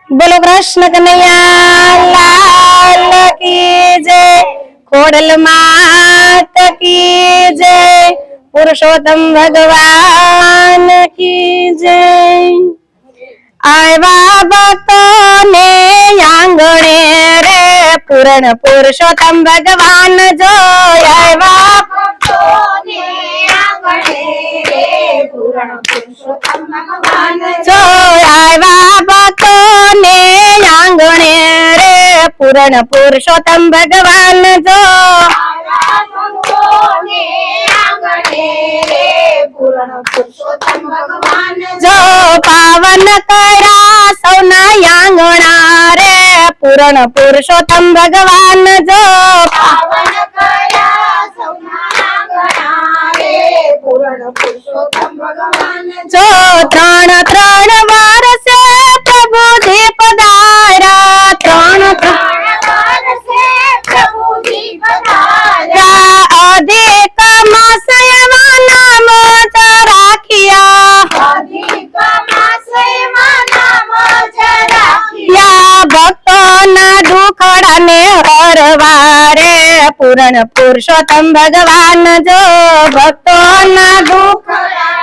बोलो कृष्ण कन्हैया लाल की जय। खोडल मात की जय। पुरुषोत्तम भगवान की जय। आया भक्तों ने आंगणे रे पूर्ण पुरुषोत्तम भगवान जो आया भक्तों ने आंगणे रे पूर्ण पुरुषोत्तम भगवान जो आया भक्तों ने आंगणे रे पूर्ण पुरुषोत्तम भगवान जो आया भक्तों ने आंगणे रे पूर्ण पुरुषोत्तम भगवान जो पावन करा सौना आंगणा रे पूर्ण पुरुषोत्तम भगवान जो पावन करा सौना आंगणा रे पूर्ण पुरुषोत्तम भगवान जो त्रण त्रण वर्षे प्रभु जी पधारा त्रण वर्षे प्रभु जी पधारा अधिक मास एवं नाम राखिया अधिक मास एवं नाम राखिया भक्तों दुखड़ा ने हरवारे पूर्ण पुरुषोत्तम भगवान जो भक्तों दुखड़ा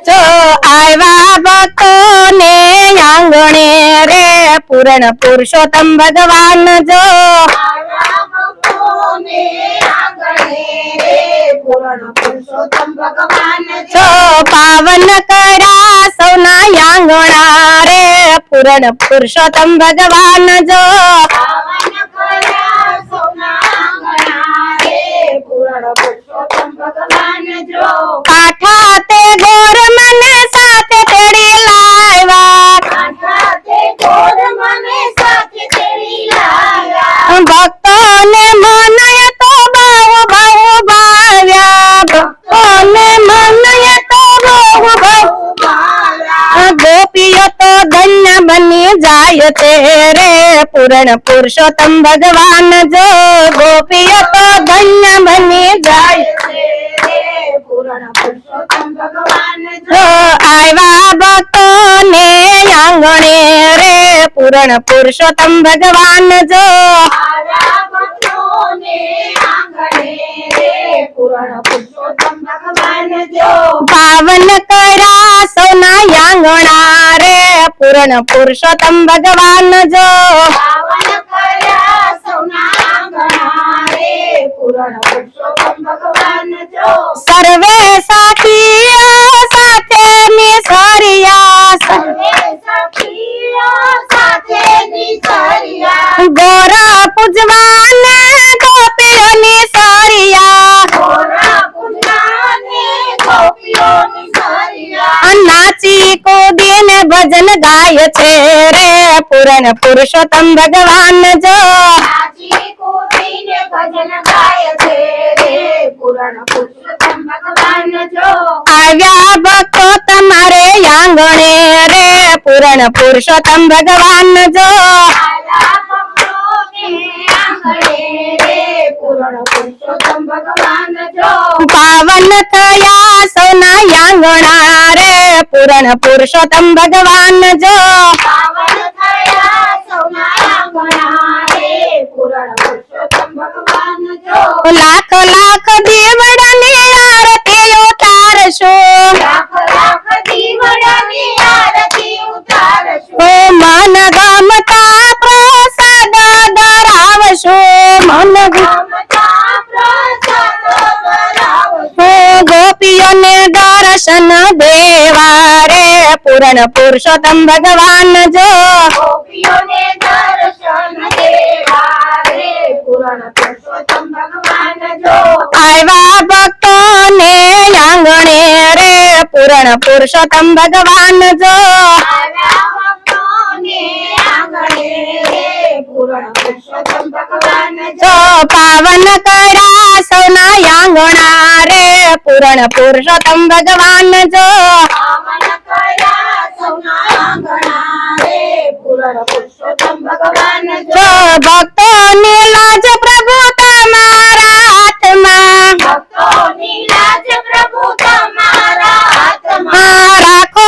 जो आया भक्तों ने आंगणे रे पूर्ण पुरुषोत्तम भगवान जो आया भक्तों ने आंगणे रे पूर्ण पुरुषोत्तम भगवान जो पावन करा सौना आंगणा रे पूर्ण पुरुषोत्तम भगवान जो पावन करा सौना आंगणा रे पूर्ण पुरुषोत्तम भगवान जो काठा ते गोर मने साथे तेड़ी लायवा काठा ते गोर मने साथे तेड़ी लायवा भक्तों ने मनाया तो बहु बहु भाव्या भक्तों ने मनाया तो बहु बहु भाव्या गोपियों तो धन्य बनी जाय तेरे पूर्ण पुरुषोत्तम भगवान जो गोपियों तो धन्य बनी जाय तेरे पूर्ण पुरुषोत्तम भगवान जो आया भक्तों ने आंगणे रे पूर्ण पुरुषोत्तम भगवान जो आया भक्तों ने आंगणे रे पूर्ण पुरुषोत्तम भगवान जो पावन करा सौना आंगणा रे पूर्ण पुरुषोत्तम भगवान जो पावन करा सौना आंगणा रे पूर्ण पुरुषोत्तम भगवान जो सर्वे साखीओ साथे निसरिया सर्वे साखीओ साथे निसरिया गोरा पूजवाने गोपियों निसरिया गोरा पूजवाने गोपियों निसरिया नाची कूदीन भजन गाय छे रे पूर्ण पुरुषोत्तम भगवान जो नाची कूदीन भजन गाय छे रे पूर्ण पुरुषोत्तम भगवान जो आव्या भक्तो तमारे आंगणे रे पूर्ण पुरुषोत्तम भगवान जो आव्या भक्तो ने आंगणे रे पूर्ण पुरुषोत्तम भगवान जो पावन थया सौना आंगणा रे पूर्ण पुरुषोत्तम भगवान जो पावन थया सौना आंगणा रे पूर्ण पुरुषोत्तम भगवान जो लाख लाख दीवડાની આરતી ઉતારશો લાખ લાખ દીવડાની આરતી ઉતારશો મન ગમતા પ્રસાદ ધરાવશો મન ગમતા પ્રસાદ ધરાવશો ગોપીઓને દર્શન દેવા રે પૂર્ણ પુરુષોત્તમ ભગવાન જો ગોપીઓને દર્શન દેવા રે પૂર્ણ પુરુષોત્તમ ભગવાન જો આયા ભક્તોને આંગણે રે પૂર્ણ પુરુષોત્તમ ભગવાન જો આયા ભક્તોને આંગણે રે પૂર્ણ પુરુષોત્તમ ભગવાન જો પાવન કરા સૌના આંગણા રે પૂર્ણ પુરુષોત્તમ ભગવાન જો પાવન કરા સૌના આંગણા રે પૂર્ણ પુરુષોત્તમ ભગવાન જો ભક્તોની લાજ પ્રભુ તમારા હાથમાં ભક્તોની લાજ પ્રભુ તમારા હાથમાં રાખો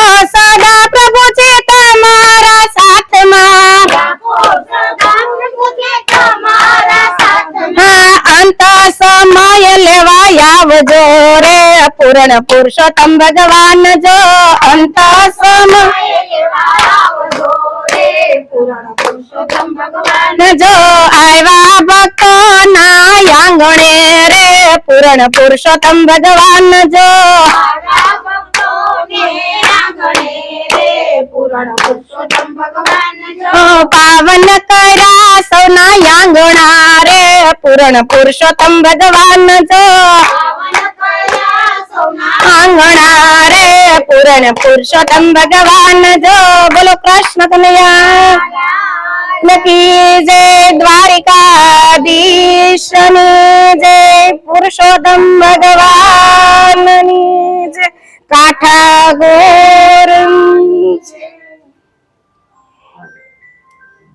આવજો રે પૂર્ણ પુરુષોત્તમ ભગવાન જો અંત સમયે લેવા આવજો રે પૂર્ણ પુરુષોત્તમ ભગવાન જો આવ્યા ભક્તો ના આંગણે રે પૂર્ણ પુરુષોત્તમ ભગવાન જો આવ્યા ભક્તોને આંગણે રે પૂર્ણ પુરુષોત્તમ ભગવાન જો પાવન કર્યા સૌના આંગણા રે પૂર્ણ પુરુષોત્તમ ભગવાન જો પાવન કર્યા સૌના આંગણા રે પૂર્ણ પુરુષોત્તમ ભગવાન જો બોલો કૃષ્ણ કનૈયા કી જય દ્વારિકાધીશની જય પુરુષોત્તમ ભગવાનની જય કાઠા ગોર